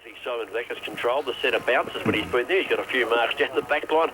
think Simon Beck has controlled the centre bounces when he's been there. He's got a few marks down the back line.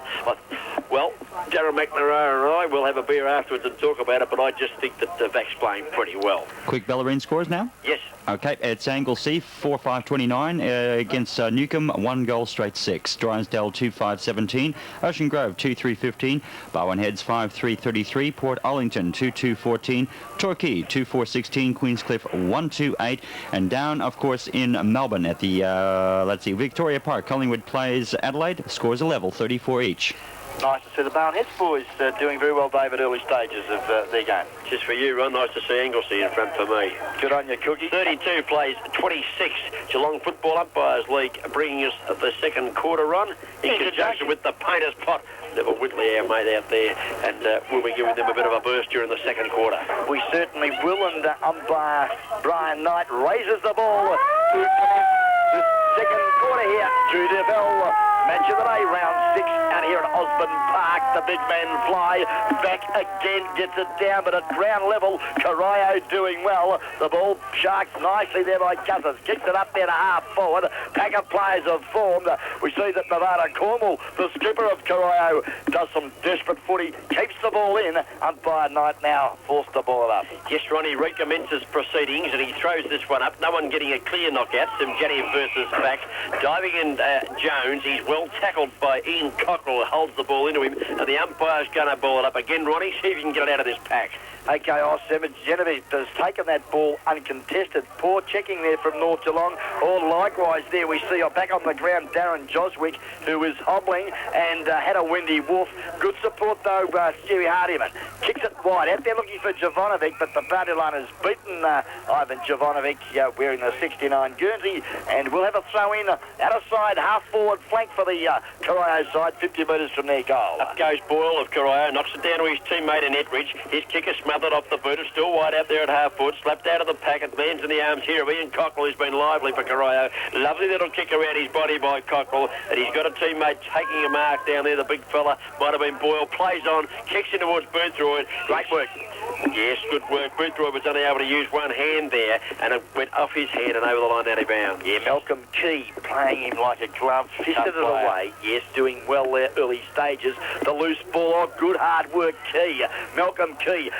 Well, Darren McNamara and I will have a beer afterwards and talk about it, but I just think that Beck's playing pretty well. Quick Bellarine scores now? Yes. Okay, it's Anglesea 4-5-29 against Newcombe, 1 goal straight 6. Drysdale 2-5-17, Ocean Grove 2-3-15, Barwon Heads 5-3-33, Port Arlington 2-2-14, Torquay 2-4-16, Queenscliff 1-2-8, and down, of course, in Melbourne at the Victoria Park. Collingwood plays Adelaide, scores a level, 34 each. Nice to see the Barwon Heads boys doing very well, David, early stages of their game. Just for you, Ron. Nice to see Anglesea in front for me. Good on you, Cookie. 32 plays 26. Geelong Football Umpires League bringing us the second quarter run in conjunction with the Painters Pot. Neville Whitley, our mate out there, and we'll be giving them a bit of a burst during the second quarter. We certainly will, and umpire Brian Knight raises the ball to commence the second quarter here. Drew DeVille, match of the day, round 6 out here at Osborne Park. The big man fly back again, gets it down, but at ground level, Corio doing well. The ball sharks nicely there by Cousins, kicks it up there to half forward. Pack of players have formed. We see that Nevada Cornwall, the skipper of Corio, does some desperate footy, keeps the ball in. Umpire Knight now forced the ball up. Yes, Ronnie recommences proceedings, and he throws this one up. No one getting a clear knockout. Some Jenny versus back. Diving in Jones. He's well tackled by Ian Cockrell, holds the ball into him, and the umpire's going to ball it up again. Ronnie, see if you can get it out of this pack. Okay, Seven Genevieve has taken that ball uncontested. Poor checking there from North Geelong. Or likewise there we see back on the ground Darren Joswick, who is hobbling and had a windy wolf. Good support though, Stewie Hardiman. Kicks it wide. Out there looking for Jovanovic, but the boundary line has beaten Ivan Jovanovic wearing the 69 Guernsey. And we'll have a throw in outer side, half forward flank for the Corio side, 50 metres from their goal. Up goes Boyle of Corio, knocks it down to his teammate in Etridge. His kicker smothered off the boot, is still wide out there at half foot, slapped out of the packet, lands in the arms here of Ian Cockrell, who's been lively for Corio. Lovely little kick around his body by Cockrell, and he's got a teammate taking a mark down there. The big fella might have been Boyle, plays on, kicks in towards Boothroyd. Great work. Yes, good work. Boothroyd was only able to use one hand there, and it went off his hand and over the line out of bounds. Yeah, Malcolm Key playing him like a glove, fisted it away. Yes, doing well there early stages. The loose ball, good hard work, Key. Malcolm Key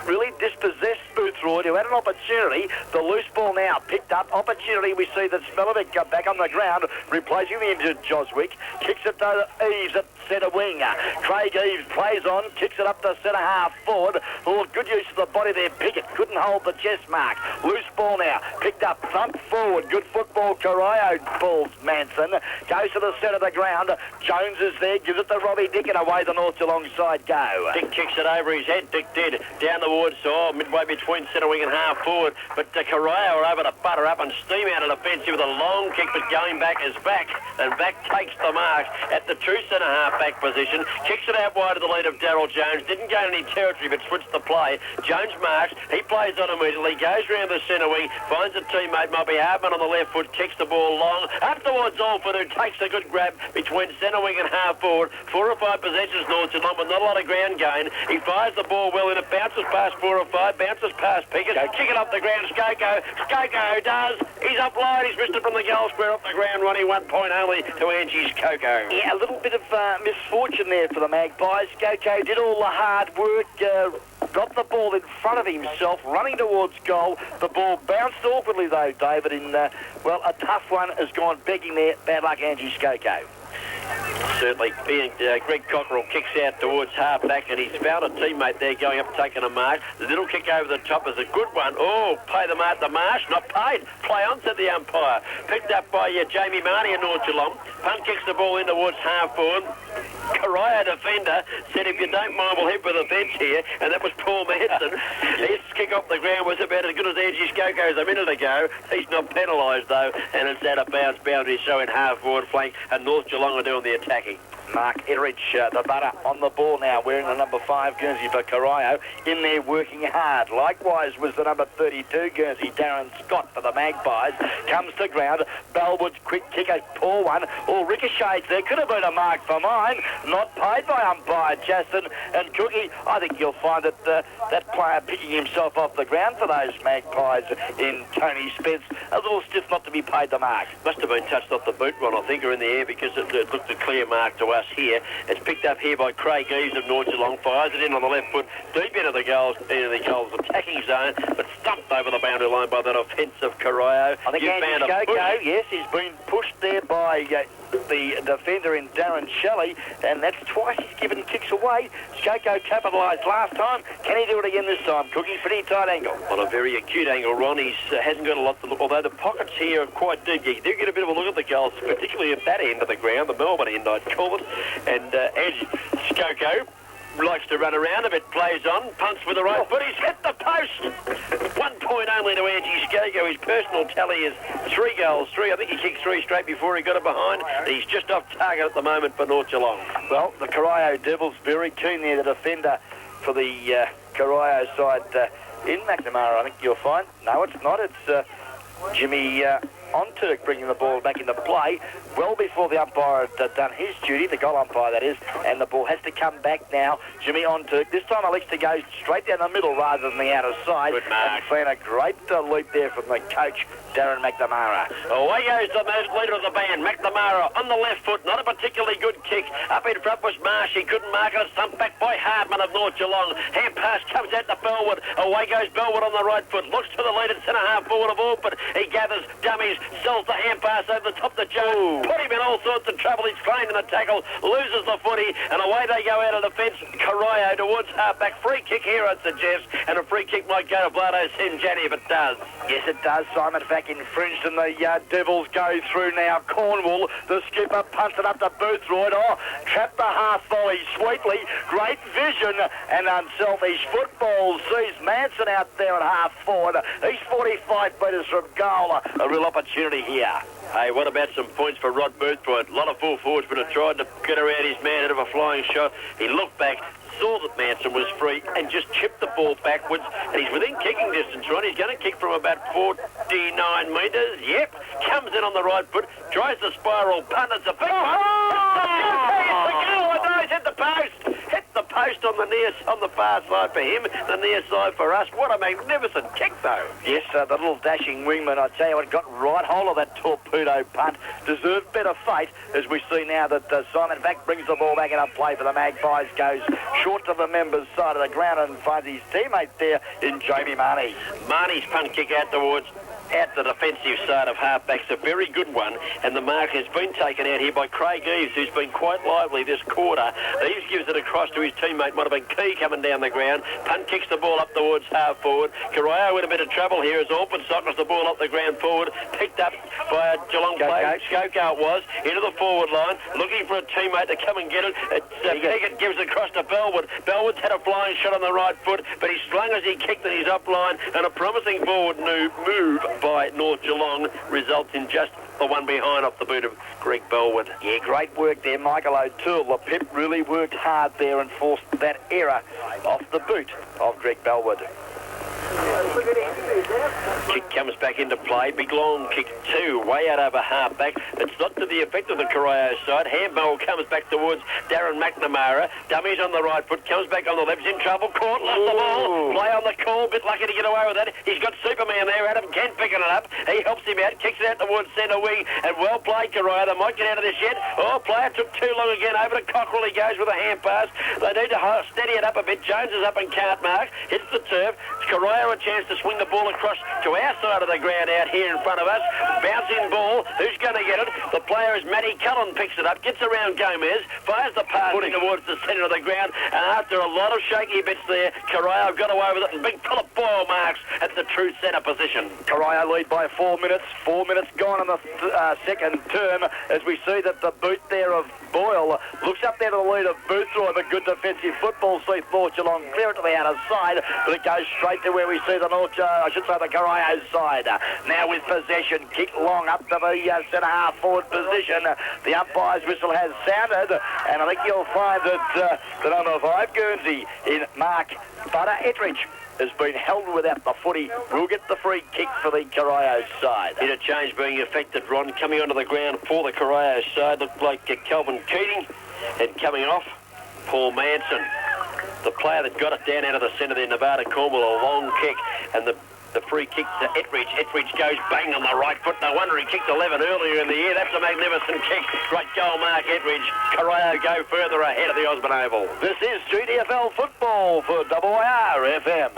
really dispossessed Boothroyd, who had an opportunity. The loose ball now picked up. Opportunity, we see that Smelovic got back on the ground, replacing the injured Joswick. Kicks it to Eves at centre wing. Craig Eves plays on, kicks it up to centre half forward. Oh, good use of the body there. Pickett couldn't hold the chest mark. Loose ball now, picked up, thumped forward. Good football, Corio balls Manson. Goes to the centre of the ground. Jones is there, gives it to Robbie Dick, and away the North Geelong side go. Dick kicks it over his head. Dick did. Down the towards midway between centre wing and half forward, but Corio are able to butter up and steam out of the fence with a long kick, but going back is back, and back takes the mark at the true centre half back position, kicks it out wide of the lead of Darryl Jones, didn't gain any territory but switched the play. Jones marks, he plays on immediately, goes round the centre wing, finds a teammate, might be Hardman on the left foot, kicks the ball long, up towards Alford, who takes a good grab between centre wing and half forward. 4 or 5 possessions North Geelong, but not a lot of ground gain. He fires the ball well in, it bounces past 4 or 5, bounces past Pickett, kick it up the ground, Skoko does, he's offline, he's missed it from the goal square off the ground, Ronnie, 1 point only to Angie's Coco. Yeah, a little bit of misfortune there for the Magpies. Skoko did all the hard work, got the ball in front of himself, running towards goal. The ball bounced awkwardly though, David, in, a tough one has gone begging there. Bad luck, Angie Skoko. Certainly, Greg Cockrell kicks out towards half-back, and he's found a teammate there going up taking a mark. The little kick over the top is a good one. Oh, play the mark, the Marsh, not paid. Play on, said the umpire. Picked up by Jamie Marnie in North Geelong. Punt kicks the ball in towards half-forward. Corio defender said, if you don't mind, we'll hit with a bench here, and that was Paul Manson. His kick off the ground was about as good as Angie Skoko's a minute ago. He's not penalised, though, and it's out of bounds, boundary showing half-forward flank, and North Geelong are doing the attacking. Mark Etheridge, the butter, on the ball now, wearing the number 5 Guernsey for Corio. In there working hard. Likewise was the number 32 Guernsey, Darren Scott, for the Magpies. Comes to ground. Bellwood's quick kick, a poor one. All ricochets there. Could have been a mark for mine. Not paid by umpire Justin and Cookie. I think you'll find that that player picking himself off the ground for those Magpies in Tony Spence. A little stiff not to be paid the mark. Must have been touched off the boot, Ron, I think, or in the air, because it looked a clear mark to us here. It's picked up here by Craig Eves of North Geelong. Fires it in on the left foot, deep into the goals attacking zone, but stumped over the boundary line by that offensive Corio. I think Andy Skoko, yes, he's been pushed there by the defender in Darren Shelley, and that's twice he's given kicks away. Skoko capitalised last time. Can he do it again this time? Cookie, pretty tight angle. On a very acute angle, Ron. He hasn't got a lot to look, although the pockets here are quite deep. You do get a bit of a look at the goals, particularly at that end of the ground, the Melbourne end, I'd call it. And Andy Skoko likes to run around a bit, plays on, punts with the right foot. He's hit the post. 1 point only to Angie Skoko. His personal tally is 3 goals. I think he kicked 3 straight before he got it behind. He's just off target at the moment for North Geelong. Well, the Corio Devils very keen there, the defender for the Corio side in McNamara, I think you'll find. No, it's not. It's Jimmy Onturk bringing the ball back into play well before the umpire had done his duty, the goal umpire that is, and the ball has to come back now. Jimmy Onturk, this time elects to go straight down the middle rather than the outer side. Good mark. And seen a great leap there from the coach, Darren McNamara. Away goes the leader of the band, McNamara, on the left foot, not a particularly good kick. Up in front was Marsh, he couldn't mark it, stumped back by Hardman of North Geelong. Hand pass comes out to Bellwood. Away goes Bellwood on the right foot, looks to the lead at centre-half forward of Auburn. He gathers dummies, sells the hand pass over the top to Jones. Put him in all sorts of trouble. He's claimed in the tackle, loses the footy, and away they go out of defence. Corio towards half-back. Free kick here, I'd suggest, and a free kick might go to Vlado Sinjani if it does. Yes, it does. Simon Fack infringed, and the Devils go through now. Cornwall, the skipper, punts it up to Boothroyd. Oh, trapped the half volley sweetly. Great vision and unselfish football. Sees Manson out there at half forward. He's 45 metres from goal. A real opportunity here. Hey, what about some points for Rod Boothroyd? A lot of full forwards would have tried to get around his man out of a flying shot. He looked back, saw that Manson was free, and just chipped the ball backwards. And he's within kicking distance, Ron. He's going to kick from about 49 metres. Yep. Comes in on the right foot, tries the spiral punt. It's a big one. It's the goal. He's hit the post. Hit the post on the far side for him, the near side for us. What a magnificent kick, though. Yes, the little dashing wingman, I tell you what, got right hold of that torpedo punt. Deserved better fate, as we see now that Simon Vack brings the ball back into play for the Magpies, goes short to the members' side of the ground and finds his teammate there in Jamie Marnie. Marnie's punt kick out towards the defensive side of halfbacks, a very good one, and the mark has been taken out here by Craig Eves, who's been quite lively this quarter. Eves gives it across to his teammate, might have been Key coming down the ground. Punt kicks the ball up towards half forward. Corio with a bit of trouble here as Orphan sockers the ball up the ground forward, picked up by a Geelong player. Skoko it was, into the forward line, looking for a teammate to come and get it. Pickett gives it across to Bellwood. Bellwood's had a flying shot on the right foot, but he slung as he kicked and he's up line, and a promising forward move by North Geelong results in just the one behind off the boot of Greg Bellwood. Yeah, great work there, Michael O'Toole. The Pip really worked hard there and forced that error off the boot of Greg Bellwood. Kick comes back into play. Big long kick 2, way out over half-back. It's not to the effect of the Corio side. Handball comes back towards Darren McNamara. Dummies on the right foot, comes back on the left. He's in trouble. Caught, lost the ball. Play on the call. Bit lucky to get away with that. He's got Superman there. Adam Kent picking it up. He helps him out. Kicks it out towards centre wing. And well played, Corio. They might get out of this yet. Oh, player took too long again. Over to Cockrell. He goes with a hand pass. They need to steady it up a bit. Jones is up and can't mark. Hits the turf. Corio a chance to swing the ball across to our side of the ground out here in front of us. Bouncing ball. Who's going to get it? The player is Matty Cullen, picks it up, gets around Gomez, fires the pass towards the centre of the ground, and after a lot of shaky bits there, Corio got away with it, and big Philip Boyle marks at the true centre position. Corio lead by 4 minutes. 4 minutes gone in the second term, as we see that the boot there of Boyle looks up there to the lead of Boothroyd, a good defensive football. See North Geelong clear it to the outer side, but it goes straight to where we see the the Corio side. Now with possession, kick long up to the centre half forward position. position. The umpire's whistle has sounded, and I think you'll find that the number 5 Guernsey in Mark Butter Ettridge has been held without the footy. We'll get the free kick for the Corio side. Interchange being affected, Ron. Coming onto the ground for the Corio side looked like Calvin Keating, and coming off, Paul Manson. The player that got it down out of the centre there, Nevada Cornwall, a long kick, and the free kick to Ettridge. Ettridge goes bang on the right foot. No wonder he kicked 11 earlier in the year. That's a magnificent kick. Great goal, Mark Ettridge. Corio go further ahead of the Osborne Oval. This is GDFL football for WIR FM.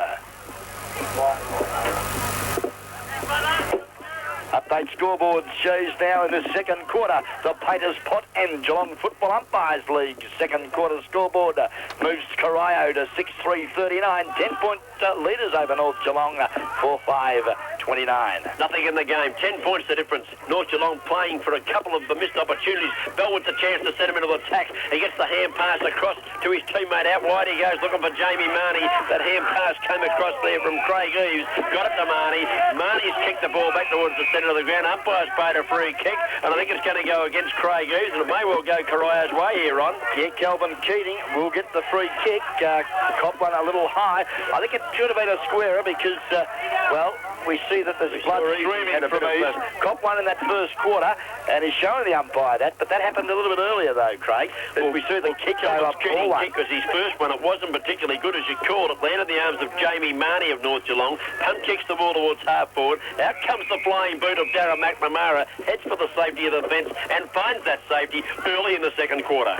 Update scoreboard shows now in the second quarter the Paters Pot and Geelong Football Umpires League second quarter scoreboard moves Corio to 6-3-39, 10-point leaders over North Geelong 4-5-29. Nothing in the game, 10 points the difference. North Geelong playing for a couple of the missed opportunities. Bellwood's a chance to set him into attack. He gets the hand pass across to his teammate out wide. He goes looking for Jamie Marnie. That hand pass came across there from Craig Eves. Got it to Marnie. Marnie's kicked the ball back towards the centre of the ground. Umpire's paid a free kick, and I think it's going to go against Craig Eves, and it may well go Corio's way here, Ron. Yeah, Calvin Keating will get the free kick. Cop one a little high. I think it should have been a squarer because, well, we see that there's blood streaming from Eves. Cop one in that first quarter, and he's showing the umpire that, but that happened a little bit earlier, though, Craig. Well, we see the kick go up Keating kick was his first one. It wasn't particularly good, as you called it. Landed the arms of Jamie Marnie of North Geelong. Punt kicks the ball towards half forward. Out comes the flying boot of Darren McNamara, heads for the safety of the fence, and finds that safety early in the second quarter.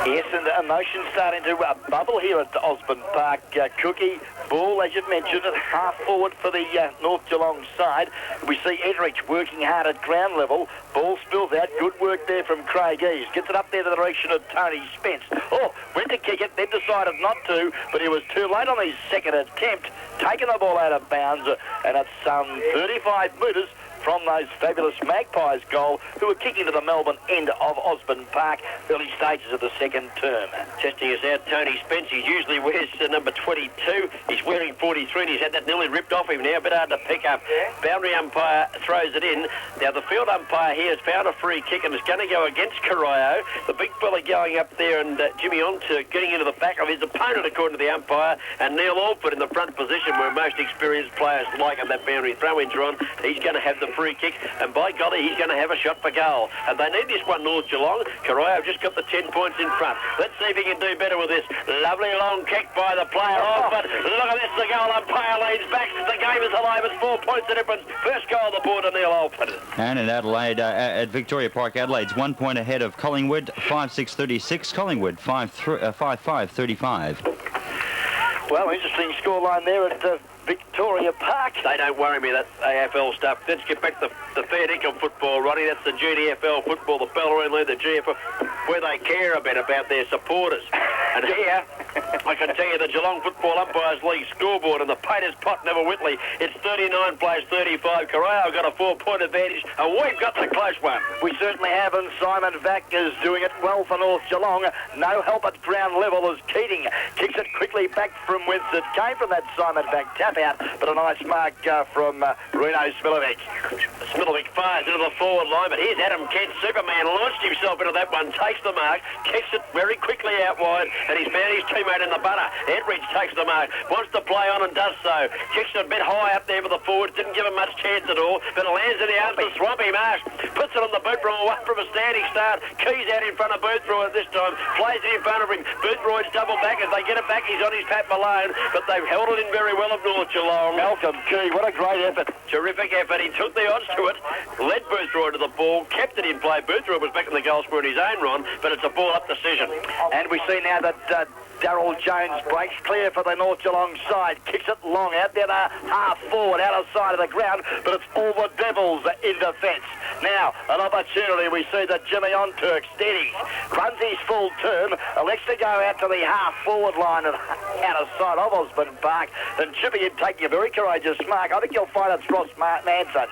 Yes, and emotion starting to bubble here at Osborne Park. Cookie, ball, as you've mentioned, at half forward for the North Geelong side. We see Ettridge working hard at ground level. Ball spills out. Good work there from Craig Eves. Gets it up there to the direction of Tony Spence. Oh, went to kick it, then decided not to, but he was too late on his second attempt. Taking the ball out of bounds, and it's 35 metres from those fabulous Magpies goal, who are kicking to the Melbourne end of Osborne Park, early stages of the second term. Testing us out, Tony Spence. He usually wears number 22. He's wearing 43, and he's had that nearly ripped off him now. A bit hard to pick up. Boundary umpire throws it in. Now, the field umpire here has found a free kick, and it's going to go against Corio. The big fella going up there, and Jimmy Onto getting into the back of his opponent, according to the umpire, and Neil Alford in the front position, where most experienced players like at that boundary throw-ins are on. He's going to have the free kick, and by golly, he's going to have a shot for goal. And they need this one, North Geelong. Corio have just got the 10 points in front. Let's see if he can do better with this. Lovely long kick by the player off, but look at this, the goal umpire leads back. The game is alive. It's 4 points the difference. First goal on the board to Neil Alford. And in Adelaide, at Victoria Park, Adelaide's 1 point ahead of Collingwood, 5-6-36. Collingwood 5-5-35. Well, interesting scoreline there at Victoria Park. They don't worry me, that AFL stuff. Let's get back to the fair dinkum football, Ronnie. That's the GDFL football, the Bellarine League, the GFL, where they care a bit about their supporters. And here, I can tell you the Geelong Football Umpires League scoreboard and the Paters Pot, Neville Whitley. It's 39 plays 35. Corio got a 4-point advantage, and we've got the close one. We certainly have, and Simon Vack is doing it well for North Geelong. No help at ground level as Keating kicks it quickly back from whence it came from that Simon Vack tap out, but a nice mark from Reno Smilovic. Smilovic fires into the forward line, but here's Adam Kent, Superman, launched himself into that one, takes the mark, kicks it very quickly out wide, and he's found his teammate in the butter. Ettridge takes the mark, wants to play on and does so. Kicks it a bit high up there for the forwards, didn't give him much chance at all, but it lands in the arms of Swampy Marsh. Puts it on the boot from a standing start. Keys out in front of Boothroyd this time, plays it in front of him. Boothroyd's double back. As they get it back, he's on his Pat Malone, but they've held it in very well of North Geelong. Malcolm Key, what a great effort. Terrific effort. He took the odds to it, led Boothroyd to the ball, kept it in play. Boothroyd was back in the goal square in his own run, but it's a ball-up decision. And we see now that Darryl Jones breaks clear for the North Geelong side, kicks it long out there to half forward, out of sight of the ground, but it's all the Devils in defence. Now, an opportunity. We see that Jimmy Onturk steadies, runs his full term, elects to go out to the half forward line and out of sight of Osborne Park. And Chippy in taking a very courageous mark. I think you'll find it's Ross Manson.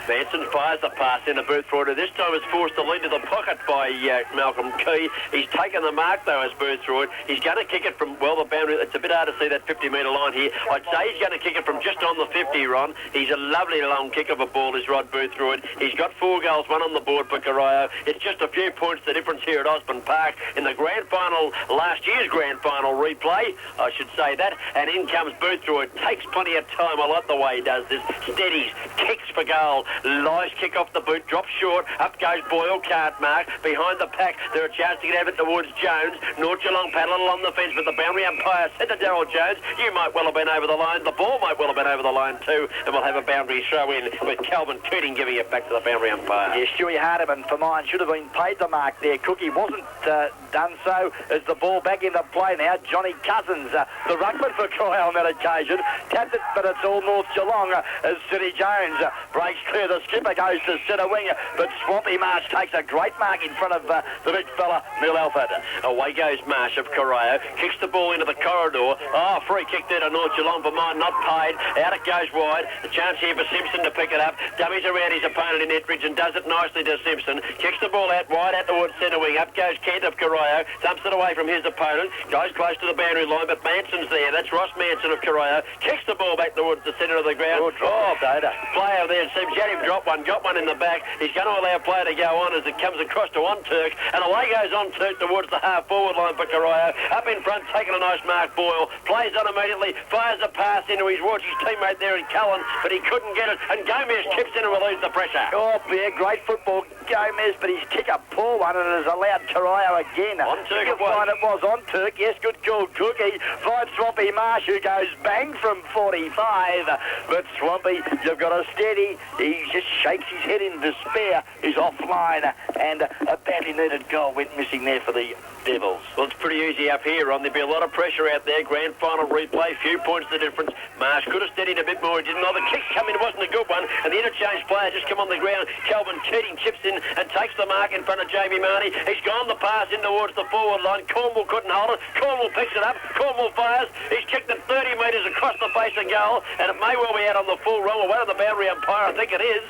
Manson fires the pass into Boothroyd. This time it's forced to lead to the pocket by Malcolm Key. He's taken the mark though as Boothroyd. He's going to kick kick it from, well, the boundary. It's a bit hard to see that 50-metre line here. I'd say he's going to kick it from just on the 50, Ron. He's a lovely long kick of a ball, is Rod Boothroyd. He's got 4 goals, 1 on the board for Corio. It's just a few points the difference here at Osborne Park in the grand final, last year's grand final replay, I should say that. And in comes Boothroyd. Takes plenty of time. I like the way he does this. Steadies, kicks for goal. Nice kick off the boot, drops short. Up goes Boyle, can't mark. Behind the pack, there are a chance to get out of it towards Jones. North Geelong paddling along the fence, but the boundary umpire said to Daryl Jones, you might well have been over the line. The ball might well have been over the line too, and we'll have a boundary throw in with Calvin Keating giving it back to the boundary umpire. Yeah, Stewie Hardiman for mine should have been paid the mark there. Cookie wasn't done so. As the ball back into play now, Johnny Cousins, the ruckman for Corio on that occasion, tapped it, but it's all North Geelong as City Jones breaks clear. The skipper goes to centre wing, but Swampy Marsh takes a great mark in front of the big fella, Neil Alford. Away goes Marsh of Corio, kicks the ball into the corridor. Oh, free kick there to North Geelong, but mine not paid. Out it goes wide. The chance here for Simpson to pick it up. Dummies around his opponent in Ettridge and does it nicely to Simpson. Kicks the ball out wide out towards centre wing. Up goes Kent of Corio, dumps it away from his opponent. Goes close to the boundary line, but Manson's there. That's Ross Manson of Corio. Kicks the ball back towards the centre of the ground. Player there, Sim Jadim dropped one, got one in the back. He's going to allow play to go on as it comes across to On Turk, and away goes On Turk towards the half-forward line for Corio. Up in front, taking a nice mark, Boyle. Plays on immediately, fires a pass into his teammate there in Cullen, but he couldn't get it, and Gomez chips in and relieves the pressure. Oh, yeah, great football, Gomez, but he's kick a poor one and has allowed Corio again. On Turk it was On Turk, yes, good call, Cookie. Finds Swampy Marsh, who goes bang from 45, but Swampy, you've got a steady. He just shakes his head in despair. He's offline, and a badly needed goal went missing there for the Devils. Well, it's pretty easy up here, Ron. There'll be a lot of pressure out there. Grand final replay, few points the difference. Marsh could have steadied a bit more. He didn't know the kick coming. It wasn't a good one. And the interchange player just come on the ground. Calvin Keating chips in and takes the mark in front of Jamie Marnie. He's gone the pass in towards the forward line. Cornwall couldn't hold it. Cornwall picks it up. Cornwall fires. He's kicked it 30 metres across the face of goal. And it may well be out on the full run. Away to the boundary umpire. I think it is.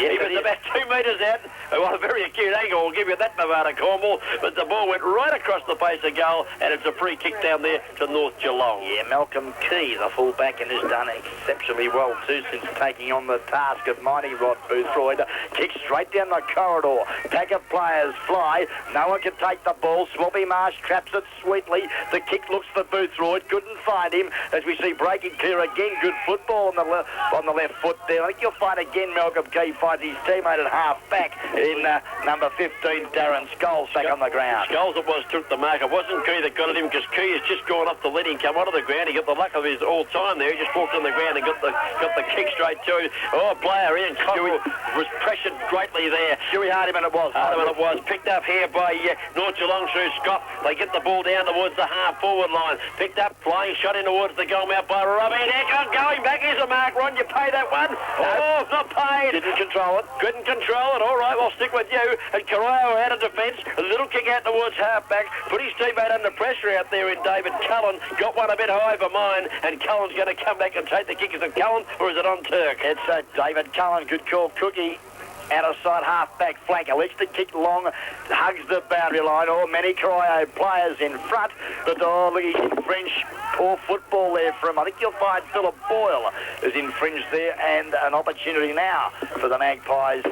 Yes, he was about 2 metres out. Well, a very acute angle. We'll give you that, Nevada Cornwall. But the ball went right across the face of goal, and it's a free kick down there to North Geelong. Yeah, Malcolm Key, the fullback, and has done exceptionally well too since taking on the task of mighty Rod Boothroyd. Kicks straight down the corridor. Pack of players fly. No one can take the ball. Swampy Marsh traps it sweetly. The kick looks for Boothroyd. Couldn't find him. As we see breaking clear again. Good football on the left foot there. I think you'll find again Malcolm Key finds his teammate at half back in number 15, Darren Scholes, back on the ground. Scholes it was took the mark. It wasn't Key that got at him because Key has just gone up to let him come onto the ground. He got the luck of his all time there. He just walked on the ground and got the kick straight to him. Oh, player Ian Cockrell was pressured greatly there. Stewie Hardiman it was. Hardiman it was. Picked up here by North Geelong through Scott. They get the ball down towards the half-forward line. Picked up, flying shot in towards the goal mouth by Robbie Neck. Going back, here's a mark. Ron, you pay that one? Oh, not paid. Didn't control it. Couldn't control it. All right, we'll stick with you. And Corio out of defence. A little kick out towards half-back. Put his teammate under pressure out there in David Cullen. Got one a bit high for mine. And Cullen's going to come back and take the kick. Is it Cullen or is it On Turk? It's David Cullen. Good call, Cookie. Out of sight, half-back flank. Elects to kick long, hugs the boundary line. Oh, many Corio players in front. But, oh, look, he's infringed. Poor football there from, I think you'll find Philip Boyle is infringed there. And an opportunity now for the Magpies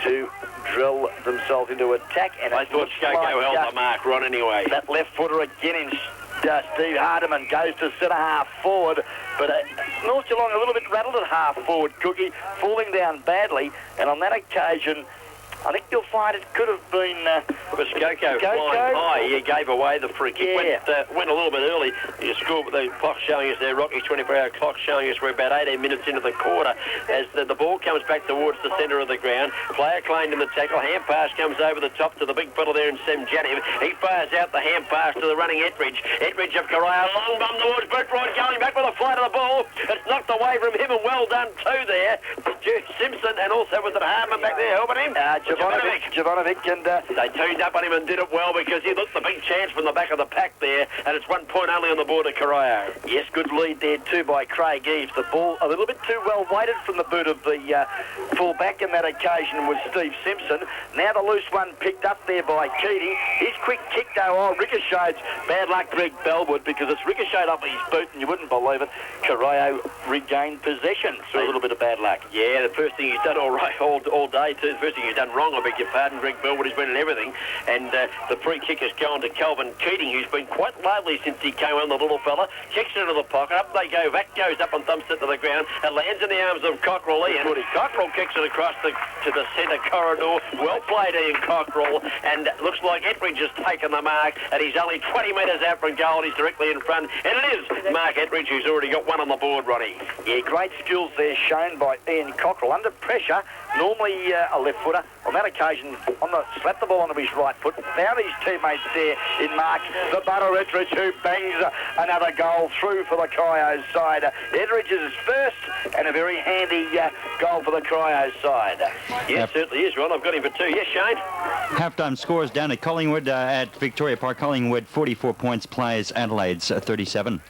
to drill themselves into attack. And I thought Skoko held the mark, Ron, anyway. That left footer again in Steve Hardiman goes to centre half forward, but North Geelong a little bit rattled at half forward, Cookie, falling down badly, and on that occasion I think you'll find it could have been... Skoko flying high. He gave away the free kick. Yeah. Went a little bit early. He scored with the clock showing us there, Rocky's 24-hour clock showing us we're about 18 minutes into the quarter. As the ball comes back towards the centre of the ground, player claimed in the tackle, hand pass comes over the top to the big fella there in Sam Janim. He fires out the hand pass to the running Ettridge. Ettridge of Corio, long bomb towards Boothroyd, going back with a flight of the ball. It's knocked away from him, and well done too there. Simpson, and also was it Harman back there helping him? Jovanovic, and they tuned up on him and did it well because he looked the big chance from the back of the pack there, and it's 1 point only on the board of Corio. Yes, good lead there too by Craig Eves. The ball a little bit too well weighted from the boot of the full-back in that occasion was Steve Simpson. Now the loose one picked up there by Keating. His quick kick though, ricocheted. Bad luck Greg Bellwood because it's ricocheted off his boot and you wouldn't believe it. Corio regained possession through a little bit of bad luck. Yeah, the first thing he's done all day too. The first thing he's done wrong, I beg your pardon, Greg Bellwood has been in everything. And the free kick has gone to Calvin Keating, who's been quite lively since he came on, the little fella. Kicks it into the pocket. Up they go. Vac goes up and thumps it to the ground. It lands in the arms of Cockrell. Ian. Cockrell kicks it across to the centre corridor. Well played, Ian Cockrell. And looks like Ettridge has taken the mark. And he's only 20 metres out from goal. He's directly in front. And it is Mark Ettridge who's already got one on the board, Ronnie. Yeah, great skills there shown by Ian Cockrell. Under pressure, normally a left footer. On that occasion, slapped the ball onto his right foot. Found his teammates there in Mark the Butter Ettridge, who bangs another goal through for the Corio side. Ettridge is his first and a very handy goal for the Corio side. Yes, certainly is, Ron. I've got him for 2. Yes, Shane? Half-time scores down at Collingwood at Victoria Park. Collingwood 44 points, plays Adelaide's 37.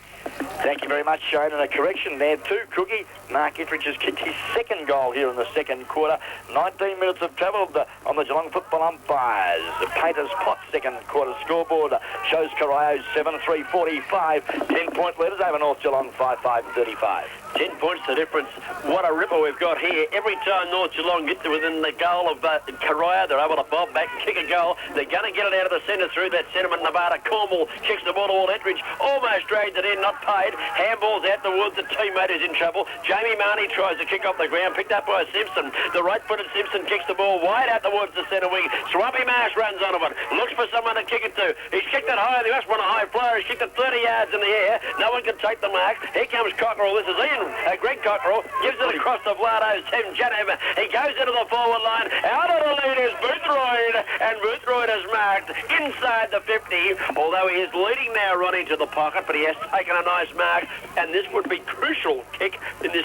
Thank you very much, Shane. And a correction there too, Cookie. Mark Ettridge has kicked his second goal here in the second quarter. 19 minutes of travel on the Geelong football umpires. Pater's Pot second quarter scoreboard shows Corio 7-3-45. 10-point leaders over North Geelong 5-5-35. 10 points the difference. What a ripper we've got here. Every time North Geelong get to within the goal of Corio, they're able to bob back and kick a goal. They're going to get it out of the centre through that centreman, Nevada. Cornwall kicks the ball to Ettridge. Almost dragged it in, not paid. Handball's out towards the teammate is in trouble. Jamie Marnie tries to kick off the ground, picked up by Simpson. The right-footed Simpson kicks the ball wide out towards the centre wing. Swampy Marsh runs onto it. Looks for someone to kick it to. He's kicked it high. He must want a high flyer. He's kicked it 30 yards in the air. No one can take the mark. Here comes Cockerell. This is Ian. Greg Cockerell gives it across to Vlado Semjanev. He goes into the forward line. Out of the lead is Boothroyd. And Boothroyd is marked inside the 50. Although he is leading now, Ronnie, to the pocket. But he has taken a nice mark. And this would be crucial kick in this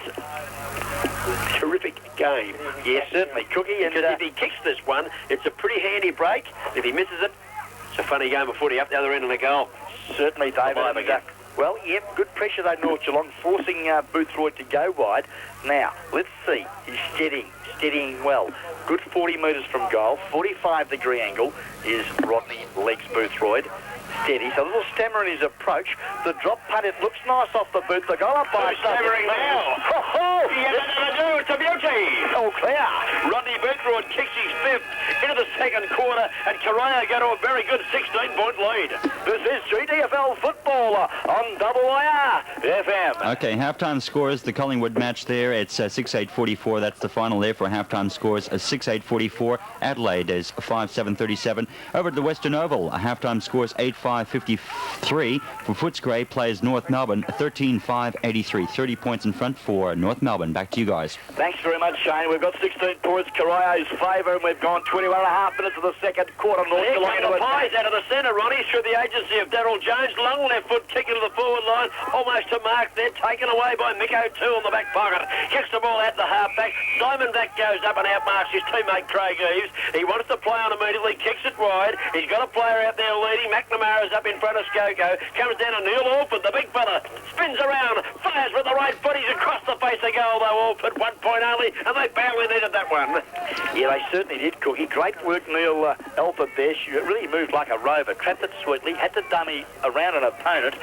terrific game. Yes, certainly, Cookie. And if he kicks this one, it's a pretty handy break. If he misses it, it's a funny game of footy up the other end of the goal. Certainly, David. Well, yep, good pressure though, North Geelong, forcing Boothroyd to go wide. Now, let's see. He's steadying well. Good 40 metres from goal, 45-degree angle is Rodney Legs Boothroyd. Steady. So a little stammer in his approach. The drop punt, it looks nice off the boot. The goal up by... stammering now. It's a beauty. All clear. Rodney Boothroyd kicks his 5th into the second quarter, and Corio go to a very good 16-point lead. This is GTFL football on WIR FM. Okay, halftime scores, the Collingwood match there, it's 6-8-44. That's the final there for halftime scores, 6-8-44. Adelaide is 5-7-37. Over to the Western Oval, halftime scores 8-5-53. For Footscray plays North Melbourne 13-5-83. 30 points in front for North Melbourne. Back to you guys. Thanks very much, Shane. We've got 16 points, Corio's favour, and we've gone 21.5 minutes of the second quarter. North Geelong the Pies out of the centre, Ronnie, through the agency of Daryl Jones. Long left foot kick into the forward line, almost to mark there, taken away by Mick O'Toole in the back pocket. Kicks the ball out the half-back. Simon Vac goes up and outmarks his teammate Craig Eves. He wants to play on immediately, kicks it wide. He's got a player out there leading. McNamara's up in front of Skoko. Comes down to Neil Alford, the big fella. Spins around, fires with the right foot. He's across the face of goal, though, Alford. 1 point only, and they barely needed that one. Yeah, they certainly did, Cookie. Great work, Neil Alford there. She really moved like a rover. Trapped it sweetly, had to dummy around an opponent.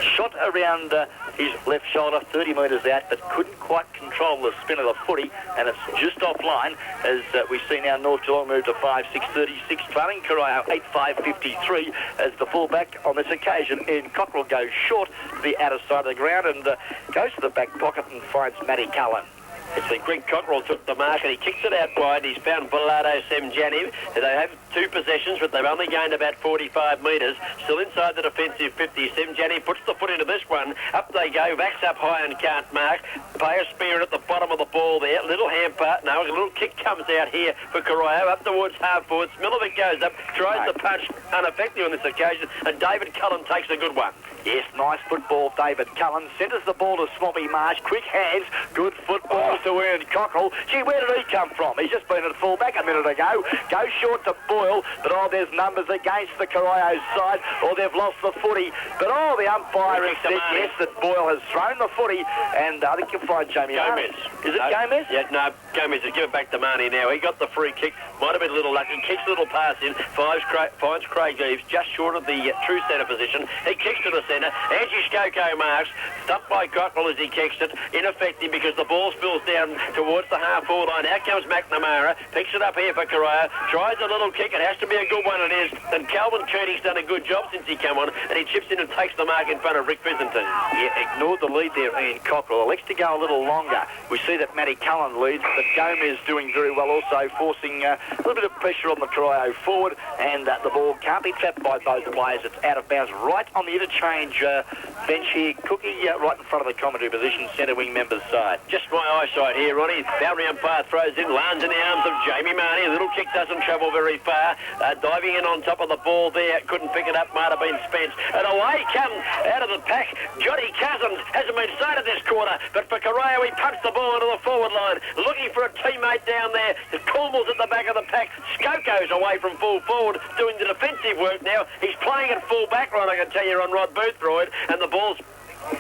Shot around his left shoulder, 30 metres out, but couldn't quite control the spin of the footy, and it's just offline as we see now North Geelong move to 5-6-36, trailing Corio 8-5-53 as the fullback on this occasion in Cockrell goes short to the outer side of the ground and goes to the back pocket and finds Matty Cullen. It's the Greg Cockrell took the mark and he kicks it out wide. He's found Vlado Semjanev. They have 2 possessions, but they've only gained about 45 metres. Still inside the defensive 50. Semjanev puts the foot into this one. Up they go. Vax up high and can't mark. Player spear at the bottom of the ball there. Little hand part. No, a little kick comes out here for Corio. Up towards half forward. Smilovic goes up. Tries to punch. Ineffective on this occasion. And David Cullen takes a good one. Yes, nice football, David Cullen. Centres the ball to Swampy Marsh. Quick hands. Good football to Ian Cockrell. Gee, where did he come from? He's just been at full-back a minute ago. Goes short to Boyle, but there's numbers against the Corio side, or they've lost the footy. But the umpire has said yes, that Boyle has thrown the footy, and I think you'll find Jamie Gomez. Is it Gomez? Yeah, no, Gomez has given it back to Marnie now. He got the free kick. Might have been a little lucky. Kicks a little pass in. Finds Craig Eves just short of the true centre position. He kicks to the centre. Angie Skoko marks. Stumped by Cockrell as he kicks it. Ineffective because the ball spills down towards the half-forward line. Out comes McNamara. Picks it up here for Corio. Tries a little kick. It has to be a good one, it is. And Calvin Kearney's done a good job since he came on. And he chips in and takes the mark in front of Rick Byzantine. Yeah, ignored the lead there, Ian Cockrell. Elects to go a little longer. We see that Matty Cullen leads, but Gomez doing very well also, forcing a little bit of pressure on the Corio forward, and the ball can't be trapped by both players. It's out of bounds right on the interchange bench here. Cookie right in front of the commentary position, centre wing member's side. Just my eyesight here, Ronnie. Boundary umpire throws in, lands in the arms of Jamie Marnie. A little kick doesn't travel very far. Diving in on top of the ball there, couldn't pick it up, might have been Spence. And away comes out of the pack Johnny Cousins. Hasn't been sighted this quarter, but for Corio, he punts the ball into the forward line, looking for a teammate down there. Cornwall's at the back of the pack. Skoko's away from full forward, doing the defensive work now. He's playing at full back right, I can tell you, on Rod Boothroyd, and the ball's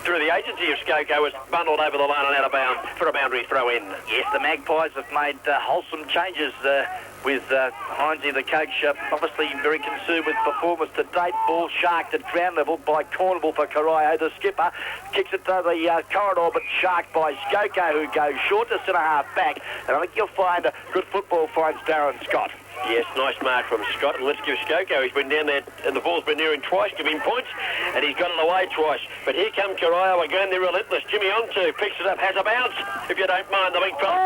through the agency of Skoko was bundled over the line and out of bounds for a boundary throw in. Yes, the Magpies have made wholesome changes with Heinze, the coach, obviously very concerned with performance to date. Ball sharked at ground level by Cornwall for Corio. The skipper kicks it to the corridor, but sharked by Skoko, who goes short to centre-half back. And I think you'll find good football finds Darren Scott. Yes, nice mark from Scott, and let's give Skoko. He's been down there, and the ball's been near him twice, give him points, and he's got it away twice. But here come Corio again, they're relentless. Jimmy Onto picks it up, has a bounce, if you don't mind, the big fella.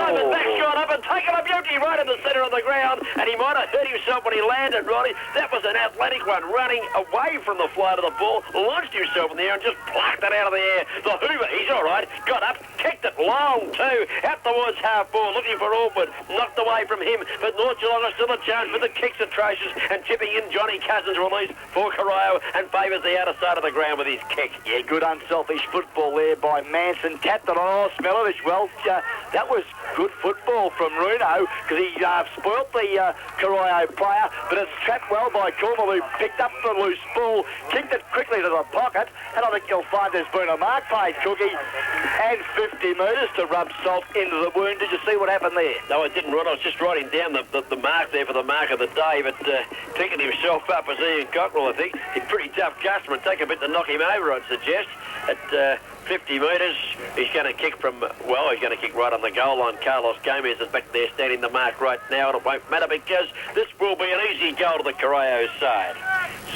Simon back's gone up and taken a beauty right in the centre of the ground, and he might have hurt himself when he landed, Roddy. That was an athletic one, running away from the flight of the ball, launched himself in the air and just plucked it out of the air. The Hoover, he's all right, got up, kicked it long too, out towards half ball, looking for Orford, knocked away from him, but North Geelong are still a chance, but the kick's atrocious, and tipping in Johnny Cousins release for Corio and favours the outer side of the ground with his kick. Yeah, good unselfish football there by Manson. Tapped it on Smelovich. Well, that was good football from Runo, because he spoilt the Corio player, but it's trapped well by Cornwall, who picked up the loose ball, kicked it quickly to the pocket, and I think you'll find there's been a mark paid, Cookie, and 50 metres to rub salt into the wound. Did you see what happened there? No, I didn't, Rod. I was just writing down the mark there for the mark of the day, but picking himself up as Ian Cockrell, I think. He's a pretty tough customer. Take a bit to knock him over, I'd suggest. At 50 metres, he's going to kick from, well, he's going to kick right on the goal line. Carlos Gomez is back there standing the mark right now, and it won't matter because this will be an easy goal to the Corio side.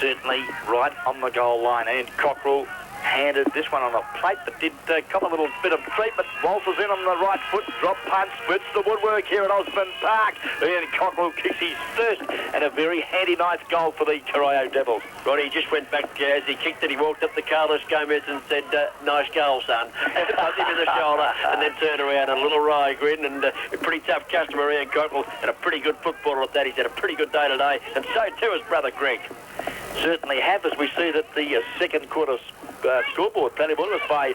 Certainly right on the goal line, and Cockrell handed this one on a plate, but did cop a little bit of treatment. Walters in on the right foot, drop punt, splits the woodwork here at Osborne Park. Ian Cockrell kicks his first, and a very handy, nice goal for the Corio Devils. Roddy just went back as he kicked it. He walked up to Carlos Gomez and said, nice goal, son. Punched him in the shoulder, and then turned around and a little wry grin, and a pretty tough customer, Ian Cockrell, and a pretty good footballer at that. He's had a pretty good day today, and so too his brother Greg. Certainly have, as we see that the second quarter scoreboard, Paddy Willis by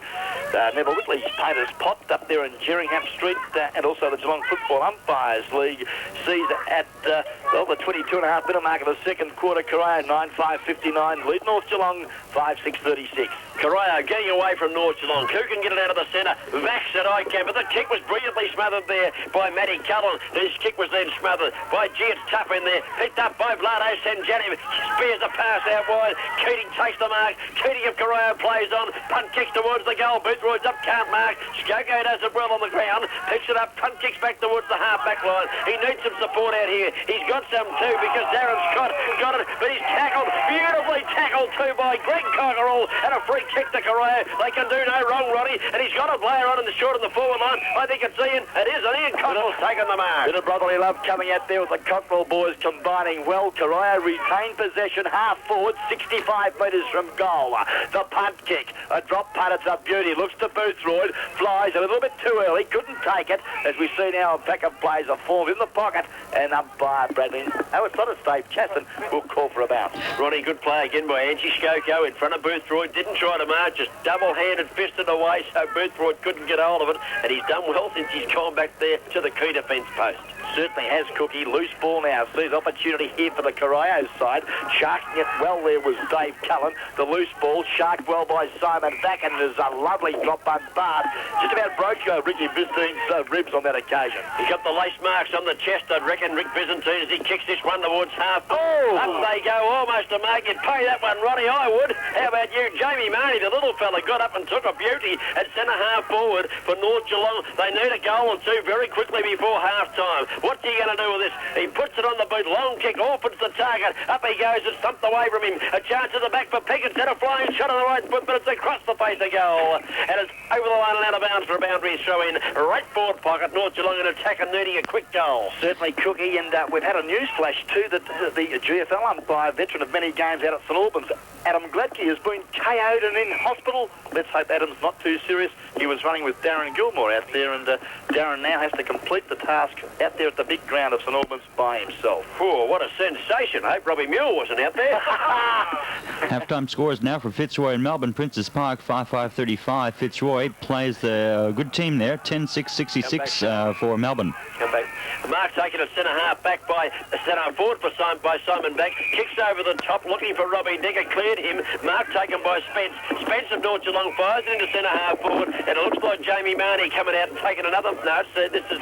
Neville Whitley's Painters Pot up there in Jerringham Street, and also the Geelong Football Umpires League sees at the 22.5 minute mark of the second quarter. Corio 9-5-59, lead North Geelong 5-6-36. Corio getting away from North Geelong. Who can get it out of the centre? Vax at Icam, but the kick was brilliantly smothered there by Matty Cullen. His kick was then smothered by G. It's tough in there. Picked up by Vlado Sanjani. Spears a pass out wide. Keating takes the mark. Keating of Corio plays on. Punt kicks towards the goal. Boothroyd's up, can't mark. Skoko does it well on the ground. Picks it up. Punt kicks back towards the half-back line. He needs some support out here. He's got some too because Darren Scott got it, but he's tackled. Beautifully tackled too by Greg Cockerell, and a free kick to Corio. They can do no wrong, Roddy, and he's got a player on in the short and the forward line. I think it's Ian. It is, and Ian Cockerell's taken the mark. Bit of brotherly love coming out there with the Cockerell boys combining well. Corio retained possession half forward, 65 metres from goal. The punt kick, a drop punt, it's a beauty. Looks looks to Boothroyd, flies a little bit too early, couldn't take it. As we see now, a pack of players are formed in the pocket, and umpire Bradley, it's not a safe Chaston, will call for a bounce. Ronnie, good play again by Angie Skoko in front of Boothroyd. Didn't try to mark, just double-handed fisted away, so Boothroyd couldn't get hold of it, and he's done well since he's gone back there to the key defence post. Certainly has Cookie. Loose ball now. Sees opportunity here for the Corio side. Sharking it well there was Dave Cullen. The loose ball sharked well by Simon Back, and there's a lovely drop unbarred. Just about broke Ricky Byzantine's ribs on that occasion. He's got the lace marks on the chest, I reckon, Rick Byzantine, as he kicks this one towards half. Oh! Up they go, almost a mark. You'd pay that one, Ronnie, I would. How about you? Jamie Marnie, the little fella, got up and took a beauty at centre half forward for North Geelong. They need a goal or two very quickly before half-time. What's he going to do with this? He puts it on the boot, long kick, opens the target. Up he goes, it's thumped away from him. A chance at the back for Pickett's had a flying shot on the right foot, but it's across the face of goal. And it's over the line and out of bounds for a boundary throw in. Right forward pocket, North Geelong in attack and needing a quick goal. Certainly, Cookie, and we've had a news flash too that the GFL umpire, veteran of many games out at St Albans, Adam Gladkey, has been KO'd and in hospital. Let's hope Adam's not too serious. He was running with Darren Gilmore out there, and Darren now has to complete the task out there at the big ground of St Albans by himself. Oh, what a sensation. I hope Robbie Mule wasn't out there. Half-time scores now for Fitzroy and Melbourne. Princess Park, 5-5-35. Fitzroy plays the good team there, 10-6-66 for Melbourne. Come back. Mark taken a centre-half back by centre forward by Simon Back. Kicks over the top, looking for Robbie Decker. Cleared him. Mark taken by Spence. Spence of North Geelong fires it into centre-half forward. And it looks like Jamie Marnie coming out and taking another. No, this is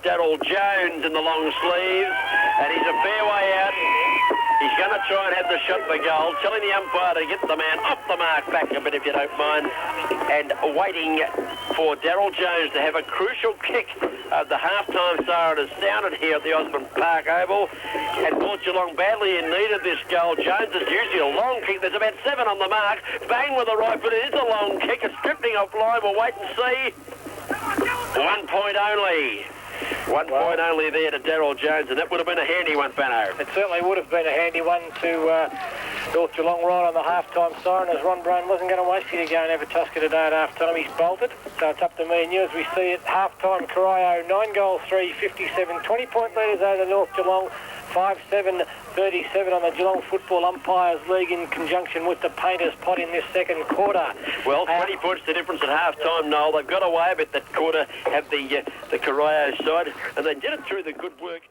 Daryl Jones in the long sleeves. And he's a fair way out. He's going to try and have the shot for goal, telling the umpire to get the man off the mark back a bit if you don't mind, and waiting for Daryl Jones to have a crucial kick. The half-time siren has sounded here at the Osborne Park Oval, and North Geelong badly in need of this goal. Jones is usually a long kick. There's about 7 on the mark. Bang with the right foot. It is a long kick. It's drifting offline. We'll wait and see. 1 point only. 1 point only there to Daryl Jones, and that would have been a handy one, Bano. It certainly would have been a handy one to North Geelong right on the half-time siren, as Ron Brown wasn't going to waste you to go and have a Tusker today at half-time. He's bolted, so it's up to me and you as we see it. Half-time, Corio, 9 goals, 3, 57, 20-point leaders over North Geelong, 5-7, 37 on the Geelong Football Umpires League in conjunction with the Painters pot in this second quarter. Well, 20 points the difference at half-time, Noel. They've got away a bit that quarter, have the Corio side, and they did it through the good work